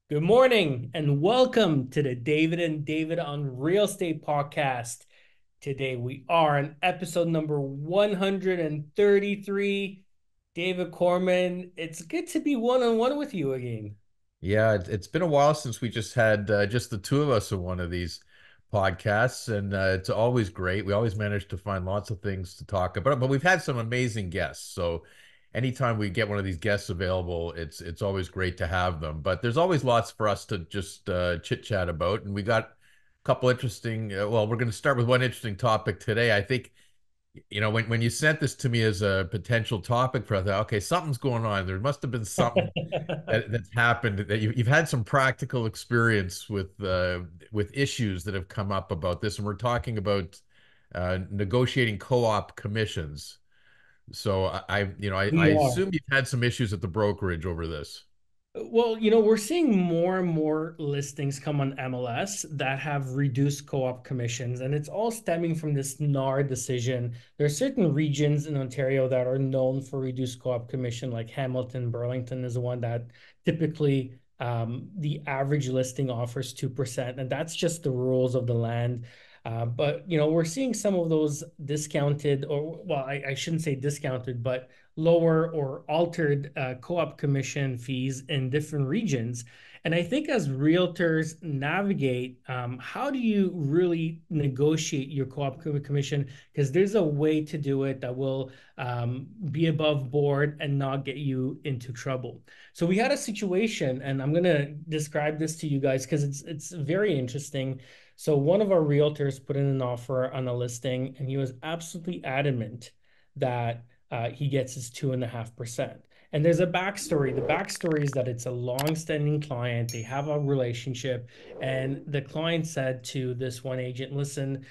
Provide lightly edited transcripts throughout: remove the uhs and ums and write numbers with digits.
Good morning and welcome to the David and David on Real Estate podcast. Today we are on episode number 133. David Corman, it's good to be one on one with you again. Yeah, it's been a while since we just had just the two of us in one of these podcasts, and it's always great. We always manage to find lots of things to talk about, but we've had some amazing guests. So anytime we get one of these guests available, it's always great to have them. But there's always lots for us to just chit chat about, and we got a couple interesting. Well, we're going to start with one interesting topic today. I think when you sent this to me as a potential topic for, I thought, okay, something's going on. There must have been something that's happened, that you've had some practical experience with issues that have come up about this, and we're talking about negotiating co-op commissions. So I We are. assume you've had some issues at the brokerage over this. Well, we're seeing more and more listings come on MLS that have reduced co-op commissions, and it's all stemming from this NAR decision. There are certain regions in Ontario that are known for reduced co-op commission, like Hamilton, Burlington is the one that typically the average listing offers 2%, and that's just the rules of the land. But we're seeing some of those discounted, or well, I shouldn't say discounted, but lower or altered co-op commission fees in different regions. And I think as realtors navigate, how do you really negotiate your co-op commission? Because there's a way to do it that will be above board and not get you into trouble. So we had a situation, and I'm going to describe this to you guys because it's very interesting. So one of our realtors put in an offer on a listing, and he was absolutely adamant that he gets his 2.5%. And there's a backstory. The backstory is that it's a long-standing client. They have a relationship. And the client said to this one agent, listen,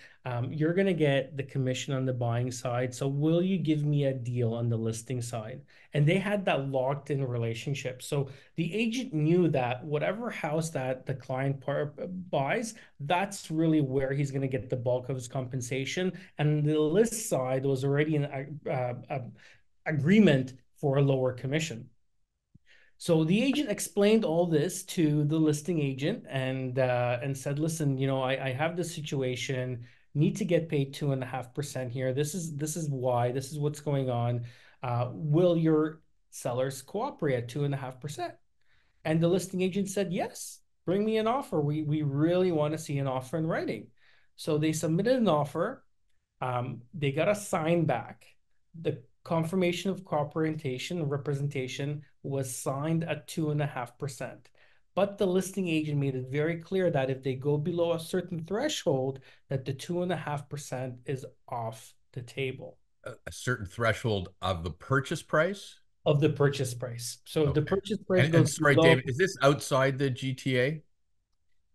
you're going to get the commission on the buying side. So will you give me a deal on the listing side? And they had that locked in relationship. So the agent knew that whatever house that the client buys, that's really where he's going to get the bulk of his compensation. And the list side was already an agreement for a lower commission. So the agent explained all this to the listing agent and said, "Listen, I have this situation. Need to get paid 2.5% here. This is why. This is what's going on. Will your sellers cooperate at 2.5%?" And the listing agent said, "Yes, bring me an offer. We really want to see an offer in writing." So they submitted an offer. They got a sign back. The confirmation of cooperation and representation was signed at 2.5%. But the listing agent made it very clear that if they go below a certain threshold, that the 2.5% is off the table A certain threshold of the purchase price. of the purchase price. So if the Okay. purchase price And goes sorry, below. David, is this outside the GTA?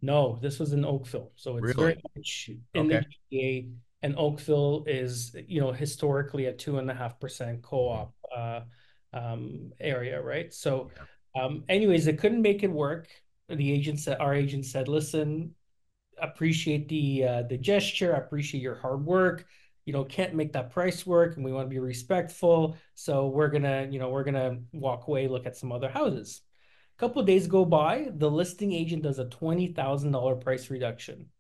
No, this was in Oakville. So it's very Really? much in the Okay. GTA, and Oakville is, historically a 2.5% Mhm. co-op area, right? So, Yeah. anyways, they couldn't make it work. Our agent said, listen, appreciate the gesture, appreciate your hard work. Can't make that price work, and we want to be respectful. So we're gonna walk away, look at some other houses. A couple of days go by, the listing agent does a $20,000 price reduction.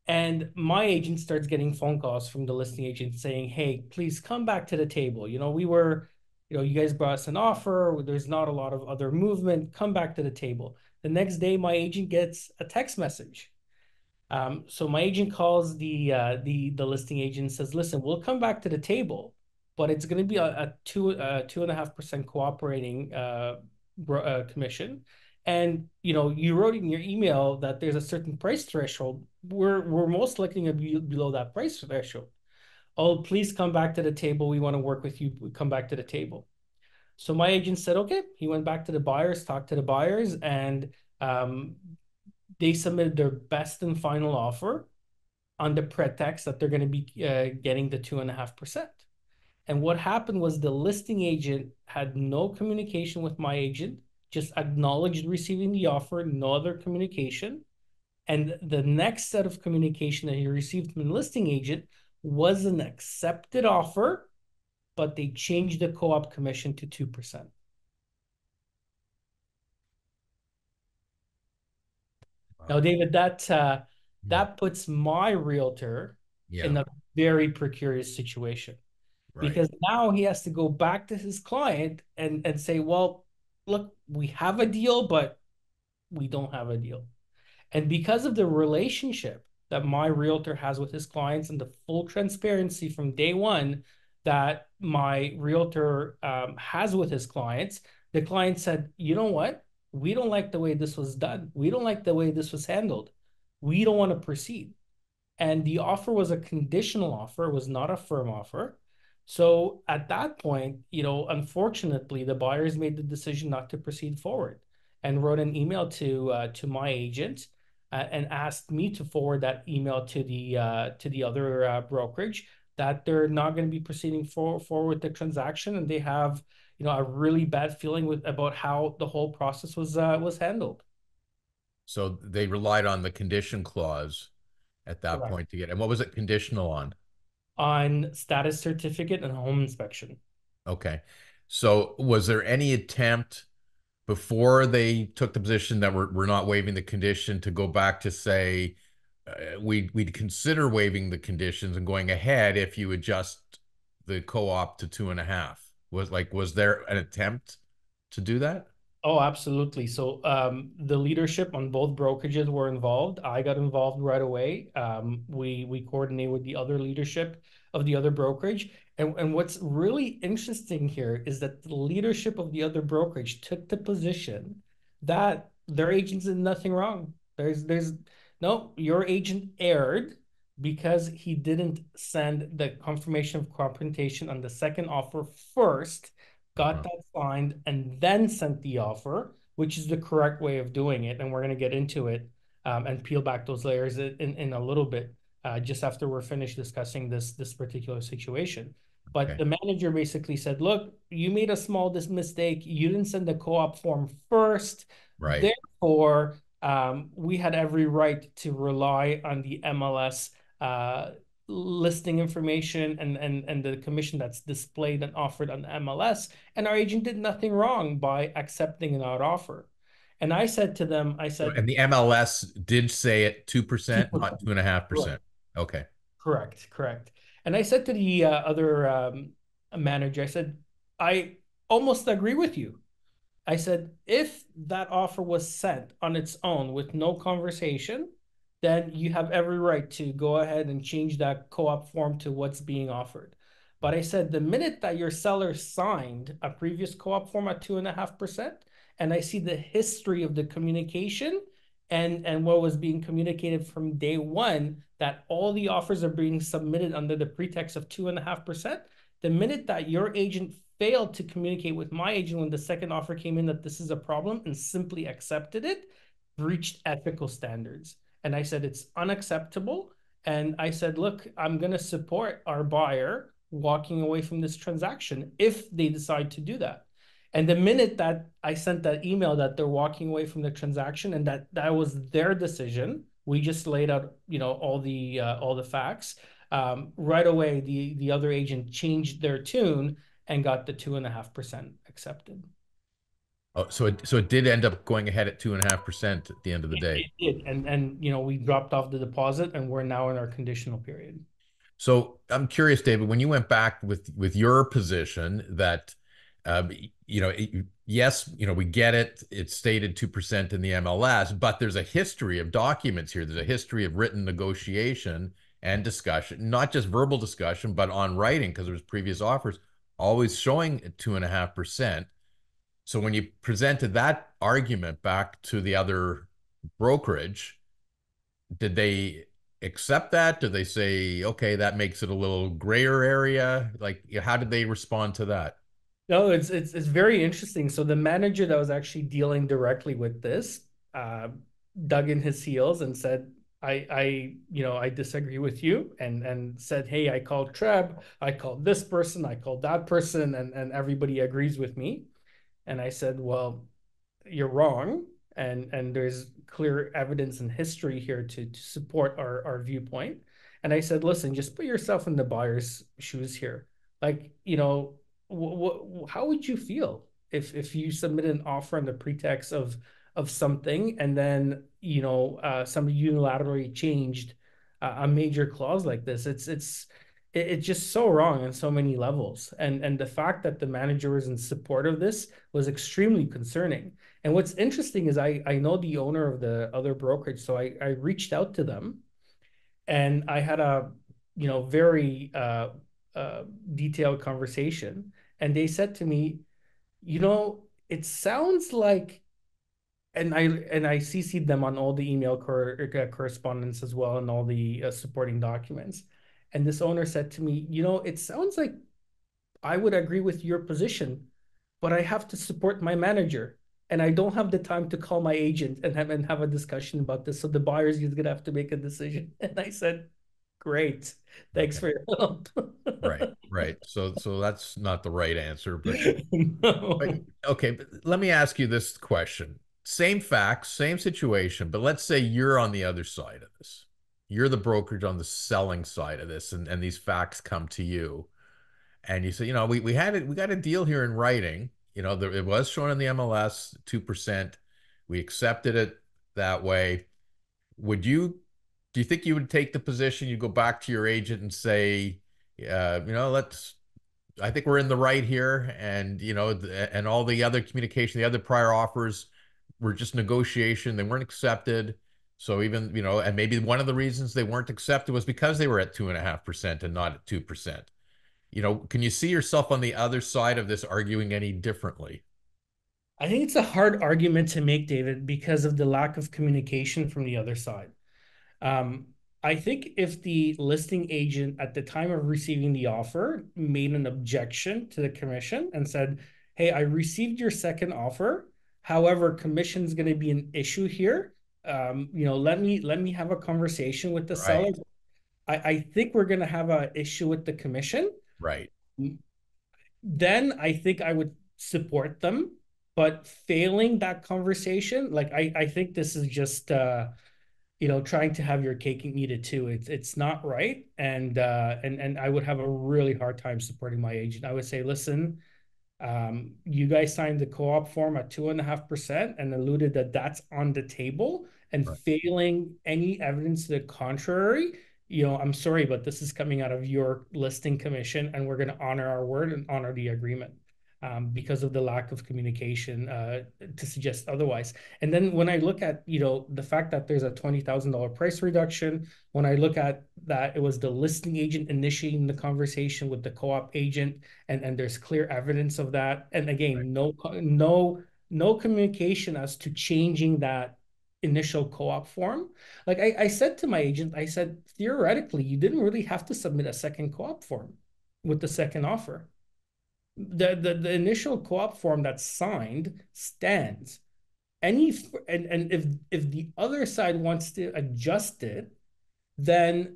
And my agent starts getting phone calls from the listing agent saying, "Hey, please come back to the table. You guys brought us an offer. There's not a lot of other movement. Come back to the table." The next day, my agent gets a text message. So my agent calls the listing agent and says, "Listen, we'll come back to the table, but it's going to be a 2.5% cooperating commission. And you wrote in your email that there's a certain price threshold. We're most likely going to be below that price threshold. Oh, please come back to the table. We want to work with you. Come back to the table." So my agent said, "Okay." He went back to the buyers, talked to the buyers, and um, they submitted their best and final offer on the pretext that they're going to be getting the 2.5%. And what happened was the listing agent had no communication with my agent, just acknowledged receiving the offer, no other communication. And the next set of communication that he received from the listing agent was an accepted offer, but they changed the co-op commission to 2%. Now, David, Hmm. that puts my realtor Yeah, in a very precarious situation right. because now he has to go back to his client and say, well, look, we have a deal, but we don't have a deal. And because of the relationship that my realtor has with his clients and the full transparency from day one that my realtor has with his clients, the client said, you know what? We don't like the way this was done. We don't like the way this was handled. We don't want to proceed. And the offer was a conditional offer, it was not a firm offer. So at that point, unfortunately, the buyers made the decision not to proceed forward and wrote an email to my agent and asked me to forward that email to the other brokerage that they're not going to be proceeding forward with the transaction and they have a really bad feeling about how the whole process was handled. So they relied on the condition clause at that Correct. point to get, and what was it conditional on? On status certificate and home inspection. Okay. So was there any attempt before they took the position that we're not waiving the condition to go back to say we'd consider waiving the conditions and going ahead if you adjust the co-op to 2.5? Was there an attempt to do that? Oh, absolutely. So the leadership on both brokerages were involved. I got involved right away. We coordinate with the other leadership of the other brokerage. And what's really interesting here is that the leadership of the other brokerage took the position that their agents did nothing wrong. There's no, your agent erred because he didn't send the confirmation of compensation on the second offer first, got Uh-huh. that signed, and then sent the offer, which is the correct way of doing it. And we're going to get into it and peel back those layers in a little bit just after we're finished discussing this particular situation. But Okay. the manager basically said, look, you made a small mistake. You didn't send the co-op form first. Right. Therefore, we had every right to rely on the MLS uh, listing information and the commission that's displayed and offered on the MLS. And our agent did nothing wrong by accepting an out offer. And I said to them, I said, And the MLS did say it 2%, not 2%. Correct. 2.5%. Okay. Correct. Correct. And I said to the other manager, I said, I almost agree with you. I said, if that offer was sent on its own with no conversation, then you have every right to go ahead and change that co-op form to what's being offered. But I said, the minute that your seller signed a previous co-op form at 2.5%, and I see the history of the communication and what was being communicated from day one, that all the offers are being submitted under the pretext of 2.5%, the minute that your agent failed to communicate with my agent when the second offer came in that this is a problem and simply accepted it, breached ethical standards. And I said, it's unacceptable. And I said, look, I'm going to support our buyer walking away from this transaction if they decide to do that. And the minute that I sent that email that they're walking away from the transaction and that was their decision, we just laid out, all the facts. Right away, the other agent changed their tune and got the 2.5% accepted. Oh, so it did end up going ahead at 2.5% at the end of the It, day. it did, and we dropped off the deposit, and we're now in our conditional period. So I'm curious, David, when you went back with your position that, um, yes, we get it. It's stated 2% in the MLS, but there's a history of documents here. There's a history of written negotiation and discussion, not just verbal discussion, but on writing, because there was previous offers always showing 2.5%. So when you presented that argument back to the other brokerage, did they accept that? Did they say, okay, that makes it a little grayer area? Like, how did they respond to that? No, it's very interesting. So the manager that was actually dealing directly with this uh, dug in his heels and said, I disagree with you, and said, hey, I called Treb, I called this person, I called that person, and everybody agrees with me. And I said, well, you're wrong, and there's clear evidence and history here to support our viewpoint. And I said, listen, just put yourself in the buyer's shoes here. Like, how would you feel if you submitted an offer on the pretext of of something, and then somebody unilaterally changed a major clause like this. It's just so wrong on so many levels. And the fact that the manager was in support of this was extremely concerning. And what's interesting is I know the owner of the other brokerage, so I reached out to them and I had a very detailed conversation, and they said to me, it sounds like, and I CC'd them on all the email correspondence as well and all the supporting documents. And this owner said to me, it sounds like I would agree with your position, but I have to support my manager. And I don't have the time to call my agent and have a discussion about this. So the buyer's is gonna have to make a decision. And I said, great. Thanks Okay. for your help. Right, right. So that's not the right answer, but No. okay, but let me ask you this question. Same facts, same situation, but let's say you're on the other side of this. You're the brokerage on the selling side of this, and these facts come to you, and you say, we had it, we got a deal here in writing. It was shown in the MLS, 2%. We accepted it that way. Would you, do you think you would take the position, you go back to your agent and say, let's, I think we're in the right here, and and all the other communication, the other prior offers were just negotiation. They weren't accepted. So even and maybe one of the reasons they weren't accepted was because they were at 2.5% and not at 2%. Can you see yourself on the other side of this arguing any differently? I think it's a hard argument to make, David, because of the lack of communication from the other side. Um, I think if the listing agent at the time of receiving the offer made an objection to the commission and said, "Hey, I received your second offer. However, commission is going to be an issue here. Let me have a conversation with the seller. Right, I think we're going to have an issue with the commission." right. Then I think I would support them. But failing that conversation, like I think this is just trying to have your cake and eat it too. It's not right. And I would have a really hard time supporting my agent. I would say, listen, you guys signed the co-op form at 2.5% and alluded that that's on the table. And Right. failing any evidence to the contrary, I'm sorry, but this is coming out of your listing commission, and we're going to honor our word and honor the agreement. Because of the lack of communication to suggest otherwise. And then when I look at the fact that there's a $20,000 price reduction, when I look at that it was the listing agent initiating the conversation with the co-op agent, and there's clear evidence of that. And again, no communication as to changing that initial co-op form. Like I said to my agent, I said, theoretically, you didn't really have to submit a second co-op form with the second offer. The initial co-op form that's signed stands. And if the other side wants to adjust it, then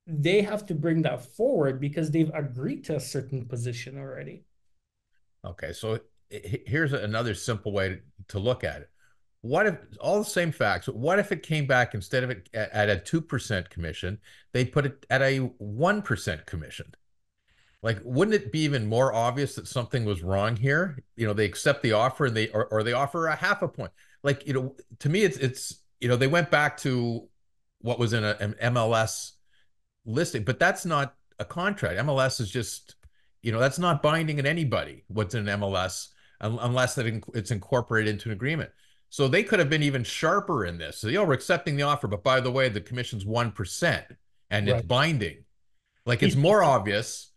they have to bring that forward because they've agreed to a certain position already. Okay, so here's another simple way to look at it. What if all the same facts? What if it came back instead of it at a 2% commission, they put it at a 1% commission? Like, wouldn't it be even more obvious that something was wrong here? They accept the offer and or they offer a half a point. Like, to me, it's they went back to what was in an MLS listing, but that's not a contract. MLS is just, that's not binding on anybody what's in an MLS unless that it's incorporated into an agreement. So they could have been even sharper in this. So, we're accepting the offer, but by the way, the commission's 1% and it's Right. binding. Like, it's more obvious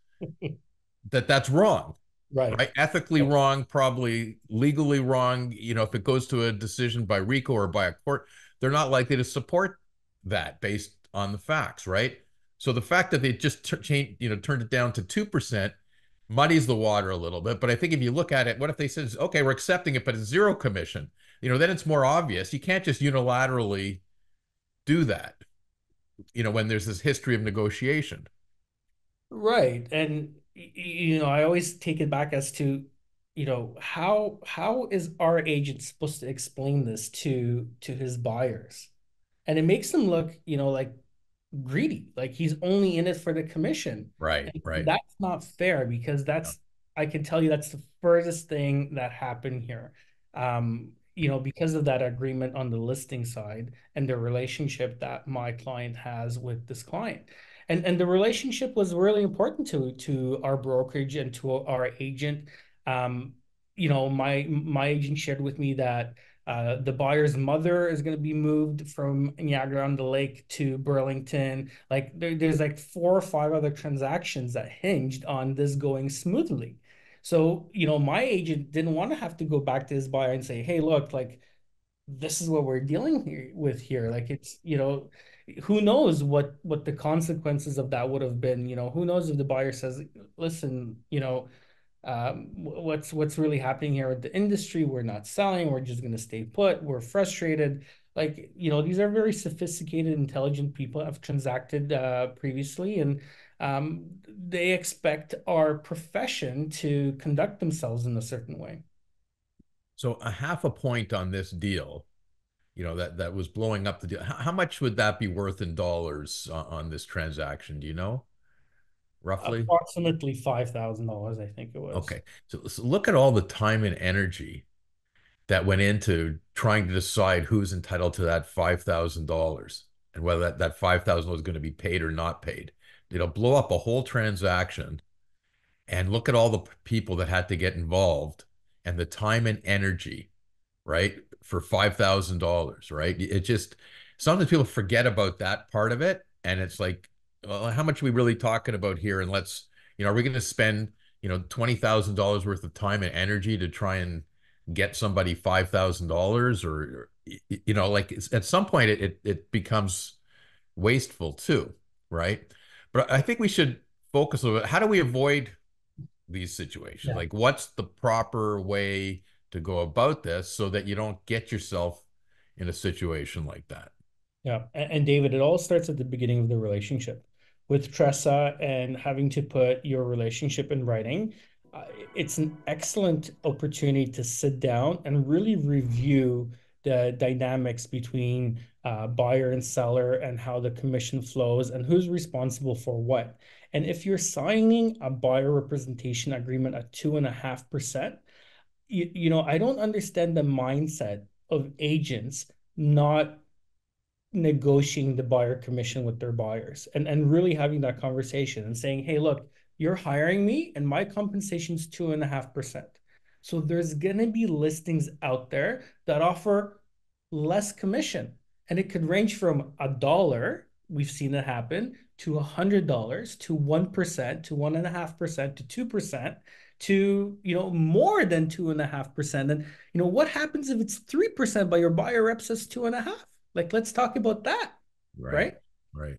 that that's wrong, Right. right? Ethically wrong, probably legally wrong. If it goes to a decision by RICO or by a court, they're not likely to support that based on the facts, right? So the fact that they just turned it down to 2% muddies the water a little bit. But I think if you look at it, what if they said, okay, we're accepting it, but it's zero commission? Then it's more obvious. You can't just unilaterally do that, when there's this history of negotiation. Right. And I always take it back as to, how is our agent supposed to explain this to his buyers? And it makes him look, like greedy, like he's only in it for the commission. Right, And right. that's not fair because I can tell you that's the furthest thing that happened here. because of that agreement on the listing side and the relationship that my client has with this client. And the relationship was really important to our brokerage and to our agent. Um, my agent shared with me that the buyer's mother is going to be moved from Niagara-on-the-Lake to Burlington. Like there's like 4 or 5 other transactions that hinged on this going smoothly. So, my agent didn't want to have to go back to his buyer and say, hey, look, like this is what we're dealing with here. Like it's, who knows what the consequences of that would have been. Who knows if the buyer says, listen, what's really happening here with the industry? We're not selling, we're just going to stay put, we're frustrated. Like, these are very sophisticated, intelligent people have transacted previously, and they expect our profession to conduct themselves in a certain way. So a half a point on this deal, that was blowing up the deal. How much would that be worth in dollars on this transaction? Do you know roughly? Approximately $5,000, I think it was. Okay. So look at all the time and energy that went into trying to decide who's entitled to that $5,000 and whether that 5,000 was going to be paid or not paid. Blow up a whole transaction and look at all the people that had to get involved and the time and energy, right? For $5,000, right? It just sometimes people forget about that part of it. And it's like, well, how much are we really talking about here? And are we going to spend, $20,000 worth of time and energy to try and get somebody $5,000 or, like at some point it becomes wasteful too, right? But I think we should focus a little bit. How do we avoid these situations? Yeah. Like, what's the proper way to go about this so that you don't get yourself in a situation like that? Yeah. And David, it all starts at the beginning of the relationship with Tressa and having to put your relationship in writing. It's an excellent opportunity to sit down and really review the dynamics between buyer and seller and how the commission flows and who's responsible for what. And if you're signing a buyer representation agreement at 2.5%, I don't understand the mindset of agents not negotiating the buyer commission with their buyers and really having that conversation and saying, hey, look, you're hiring me and my compensation is 2.5%. So there's going to be listings out there that offer less commission. And it could range from $1, we've seen it happen, to $100, to 1%, to 1.5%, to 2%, to more than 2.5%. And what happens if it's 3%, but your buyer rep says 2.5? Like, let's talk about that, Right. right? Right.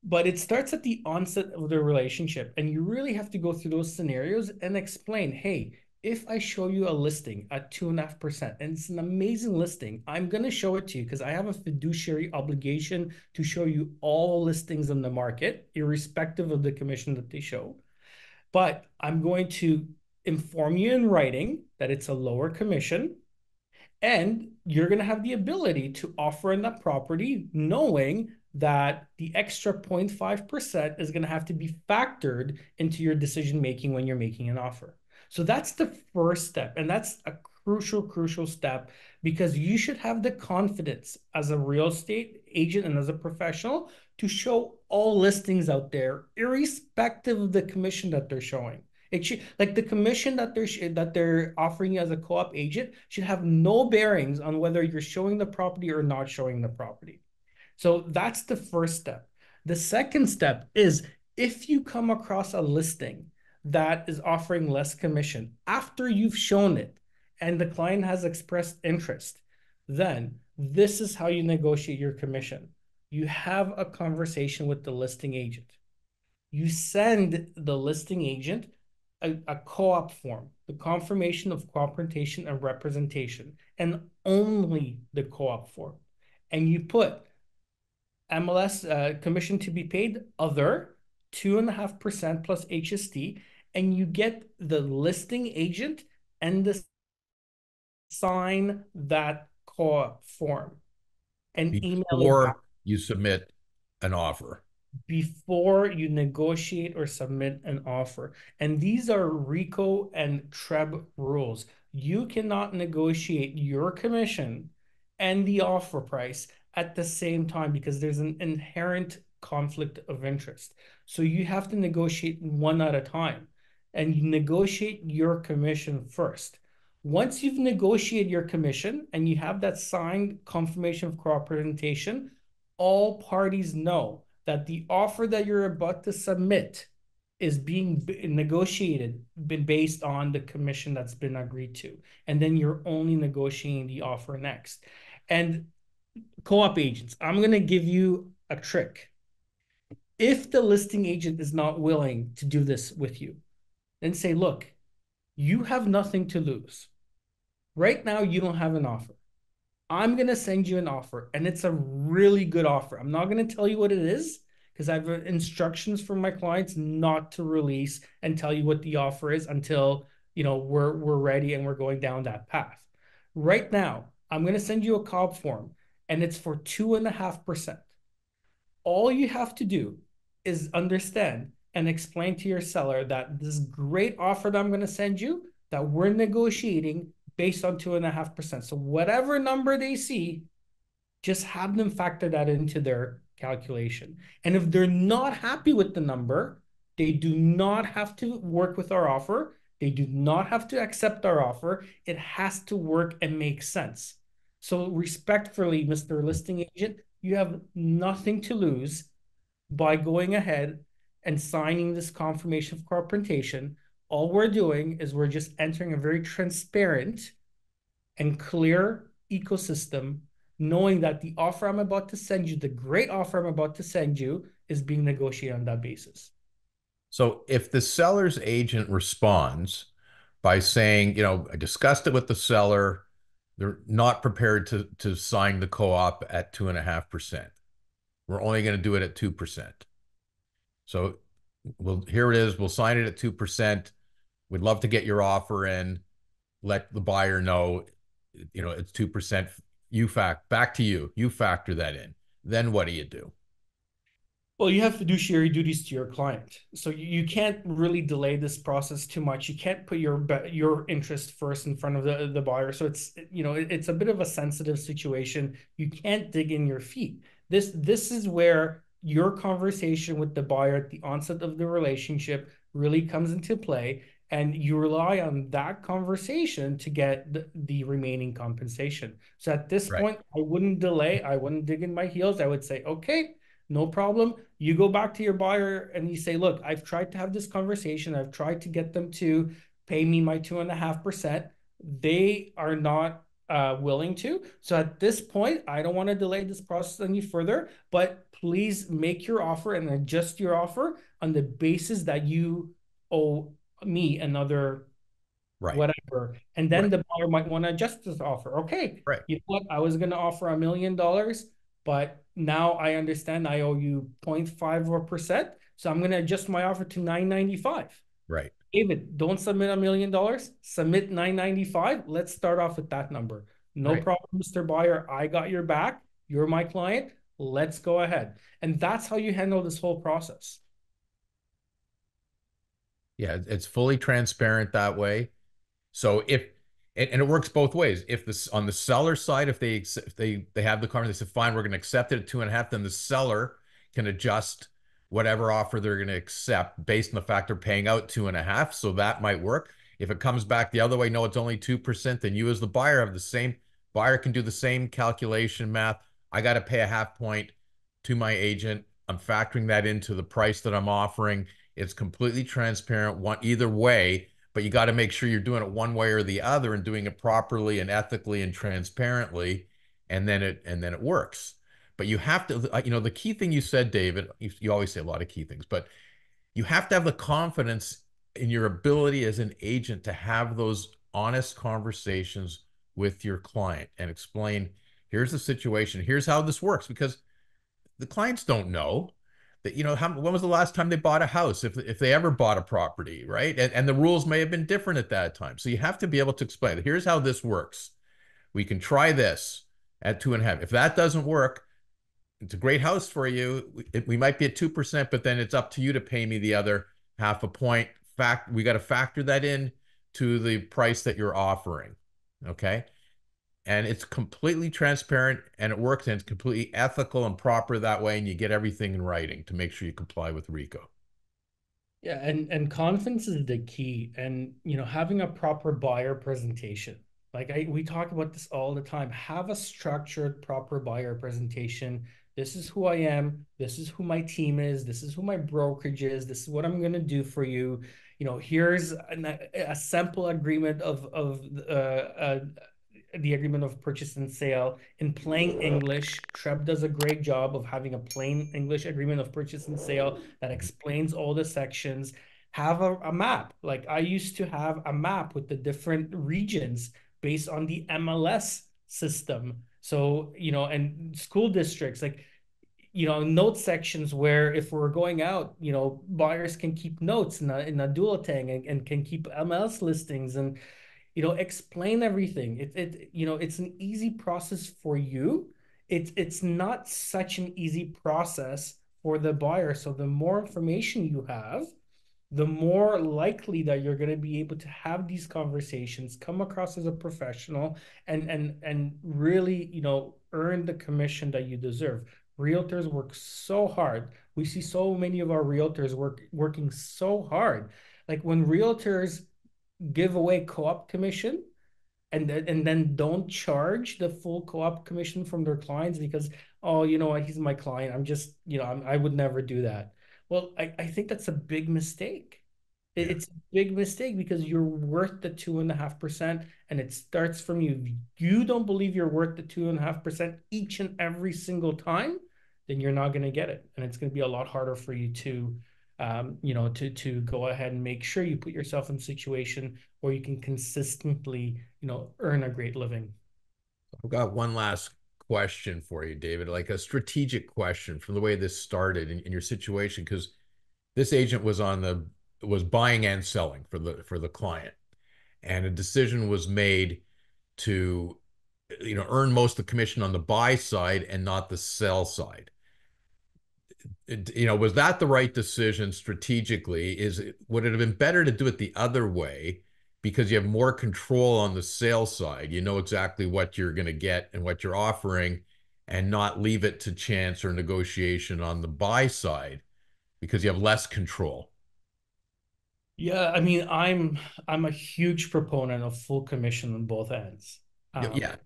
But it starts at the onset of the relationship, and you really have to go through those scenarios and explain, hey, if I show you a listing at 2.5%, and it's an amazing listing, I'm going to show it to you because I have a fiduciary obligation to show you all listings in the market, irrespective of the commission that they show. But I'm going to inform you in writing that it's a lower commission, and you're going to have the ability to offer in that property knowing that the extra 0.5% is going to have to be factored into your decision making when you're making an offer. So that's the first step. And that's a crucial, crucial step because you should have the confidence as a real estate agent and as a professional to show all listings out there, irrespective of the commission that they're showing. It should, like, the commission that they're offering you as a co-op agent should have no bearings on whether you're showing the property or not showing the property. So that's the first step. The second step is if you come across a listing that is offering less commission after you've shown it and the client has expressed interest, then this is how you negotiate your commission. You have a conversation with the listing agent. You send the listing agent a co-op form, the confirmation of cooperation and representation, and only the co-op form. And you put MLS commission to be paid other 2.5% plus HST, and you get the listing agent and the sign that co-op form and email it back Before you submit an offer. before you negotiate or submit an offer. And these are RICO and TREB rules. you cannot negotiate your commission and the offer price at the same time because there's an inherent conflict of interest. So you have to negotiate one at a time and you negotiate your commission first. Once you've negotiated your commission and you have that signed confirmation of co-representation, all parties know that the offer that you're about to submit is being negotiated based on the commission that's been agreed to. And then you're only negotiating the offer next. And co-op agents, I'm going to give you a trick. If the listing agent is not willing to do this with you, then say, look, you have nothing to lose. Right now, you don't have an offer. I'm going to send you an offer, and it's a really good offer. I'm not going to tell you what it is because I have instructions from my clients not to release and tell you what the offer is until we're ready and we're going down that path. Right now, I'm going to send you a COB form, and it's for 2.5%. All you have to do is understand and explain to your seller that this great offer that I'm going to send you, that we're negotiating based on 2.5%. So whatever number they see, just have them factor that into their calculation. And if they're not happy with the number, they do not have to work with our offer. They do not have to accept our offer. It has to work and make sense. So respectfully, Mr. Listing Agent, you have nothing to lose by going ahead and signing this confirmation of corporation. All we're doing is we're just entering a very transparent and clear ecosystem, knowing that the offer I'm about to send you, the great offer I'm about to send you, is being negotiated on that basis. So if the seller's agent responds by saying, I discussed it with the seller, they're not prepared to sign the co-op at 2.5%. We're only going to do it at 2%. So here it is. We'll sign it at 2%. We'd love to get your offer in. Let the buyer know, it's 2%. Back to you. You factor that in. Then what do you do? Well, you have fiduciary duties to your client. So you can't really delay this process too much. You can't put your interest first in front of the buyer. So it's a bit of a sensitive situation. You can't dig in your feet. This is where your conversation with the buyer at the onset of the relationship really comes into play. And you rely on that conversation to get the remaining compensation. So at this Right. point, I wouldn't delay. I wouldn't dig in my heels. I would say, okay, no problem. You go back to your buyer and you say, look, I've tried to have this conversation. I've tried to get them to pay me my 2.5%. They are not willing to. So at this point, I don't want to delay this process any further, but please make your offer and adjust your offer on the basis that you owe me another Right. whatever. And then Right. the buyer might want to adjust this offer. Okay, Right. you know what? I was going to offer $1 million, but now I understand I owe you 0.5%. So I'm going to adjust my offer to 995. Right. David, don't submit $1 million. Submit 995. Let's start off with that number. No Right. problem, Mr. Buyer. I got your back. You're my client. Let's go ahead. And that's how you handle this whole process. Yeah, it's fully transparent that way. So and it works both ways. If this on the seller side, if they have the car, they say fine, we're going to accept it at 2.5, then the seller can adjust whatever offer they're going to accept based on the fact they're paying out 2.5. So that might work. If it comes back the other way, no, it's only 2%, then you as the buyer have the same buyer can do the same calculation math. I got to pay a half point to my agent. I'm factoring that into the price that I'm offering. It's completely transparent one either way, but you got to make sure you're doing it one way or the other and doing it properly and ethically and transparently, and then it works. But you have to, the key thing you said, David, you always say a lot of key things, but you have to have the confidence in your ability as an agent to have those honest conversations with your client and explain, here's the situation, here's how this works, because the clients don't know that, when was the last time they bought a house, if they ever bought a property, right? And the rules may have been different at that time. So you have to be able to explain, here's how this works. We can try this at 2.5. If that doesn't work, it's a great house for you. We might be at 2%, but then it's up to you to pay me the other half a point. We got to factor that in to the price that you're offering. Okay. And it's completely transparent and it works and it's completely ethical and proper that way. And you get everything in writing to make sure you comply with RICO. Yeah, and confidence is the key. And having a proper buyer presentation. Like we talk about this all the time. Have a structured, proper buyer presentation. This is who I am. This is who my team is. This is who my brokerage is. This is what I'm going to do for you. Here's a simple agreement of the agreement of purchase and sale in plain English. Treb does a great job of having a plain English agreement of purchase and sale that explains all the sections. Have a map. Like I used to have a map with the different regions based on the MLS system. So, and school districts, like, note sections where if we're going out, buyers can keep notes in a duotang and can keep MLS listings and explain everything. It's an easy process for you. It's not such an easy process for the buyer. So the more information you have, the more likely that you're going to be able to have these conversations, come across as a professional, and really, earn the commission that you deserve. Realtors work so hard. We see so many of our realtors working so hard. Like when realtors give away co-op commission and then don't charge the full co-op commission from their clients because, oh, you know what, he's my client, I'm just, I would never do that. Well, I think that's a big mistake. Yeah. It's a big mistake because you're worth the 2.5%, and it starts from you. If you don't believe you're worth the 2.5% each and every single time, then you're not going to get it, and it's going to be a lot harder for you to go ahead and make sure you put yourself in a situation where you can consistently, earn a great living. I've got one last question for you, David, like a strategic question from the way this started in your situation, because this agent was buying and selling for the client, and a decision was made to earn most of the commission on the buy side and not the sell side. Was that the right decision strategically? Would it have been better to do it the other way because you have more control on the sales side? You know exactly what you're going to get and what you're offering, and not leave it to chance or negotiation on the buy side because you have less control. Yeah, I mean, I'm a huge proponent of full commission on both ends. Yeah,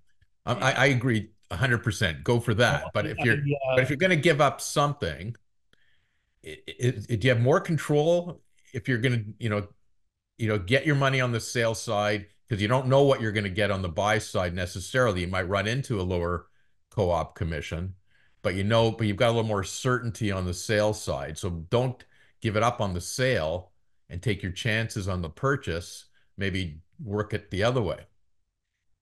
I, I agree 100%. Go for that. But if you're but if uh, you're going to give up something, do you have more control if you're going to get your money on the sales side because you don't know what you're going to get on the buy side necessarily. You might run into a lower co-op commission, but you've got a little more certainty on the sales side. So don't give it up on the sale and take your chances on the purchase. Maybe work it the other way.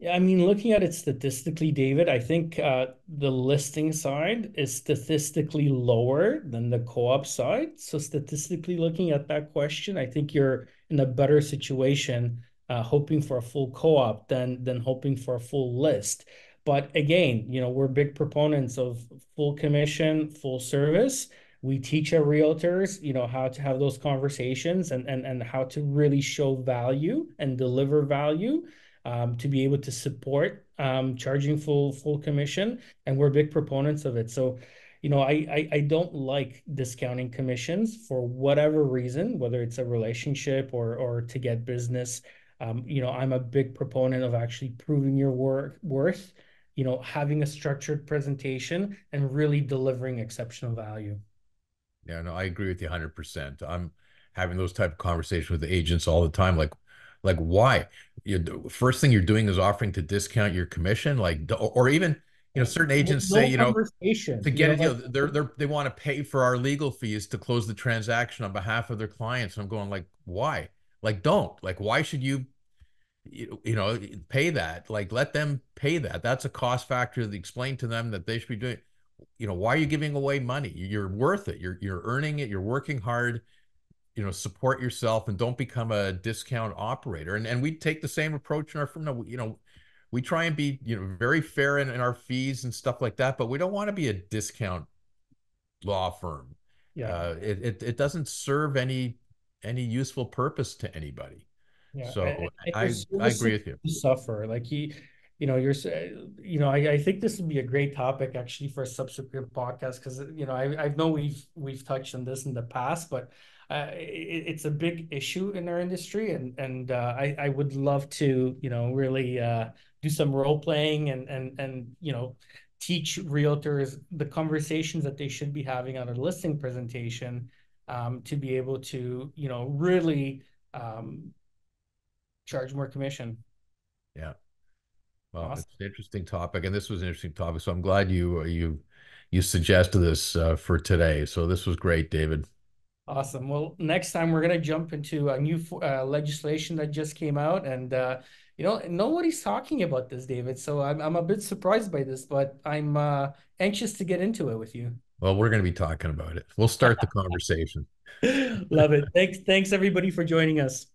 Yeah, I mean, looking at it statistically, David, I think the listing side is statistically lower than the co-op side. So statistically looking at that question, I think you're in a better situation hoping for a full co-op than hoping for a full list. But again, we're big proponents of full commission, full service. We teach our realtors, how to have those conversations and how to really show value and deliver value to be able to support charging full commission, and we're big proponents of it. So, I don't like discounting commissions for whatever reason, whether it's a relationship or to get business. I'm a big proponent of actually proving your worth, having a structured presentation and really delivering exceptional value. Yeah, no, I agree with you 100%. I'm having those type of conversations with the agents all the time. Like why? First thing you're doing is offering to discount your commission, like, or even, certain agents say, No conversation, to get it, like they want to pay for our legal fees to close the transaction on behalf of their clients. And I'm going like, why? Like, don't. Like, why should pay that? Like, let them pay that. That's a cost factor. That explain to them that they should be doing. Why are you giving away money? You're worth it. You're earning it. You're working hard. Support yourself and don't become a discount operator. And we take the same approach in our firm. No, we try and be very fair in our fees and stuff like that, but we don't want to be a discount law firm. yeah. It doesn't serve any useful purpose to anybody. Yeah, So and your I agree services with you. suffer. Like he, I think this would be a great topic actually for a subsequent podcast because I know we've touched on this in the past, but it's a big issue in our industry, and I would love to really do some role playing and teach realtors the conversations that they should be having on a listing presentation, to be able to really um, charge more commission. Yeah. Well, it's Awesome. an interesting topic, and this was an interesting topic. So I'm glad you suggested this for today. So this was great, David. Awesome. Well, next time we're going to jump into a new legislation that just came out, and nobody's talking about this, David. So I'm a bit surprised by this, but I'm anxious to get into it with you. Well, we're going to be talking about it. We'll start the conversation. Love it. Thanks everybody for joining us.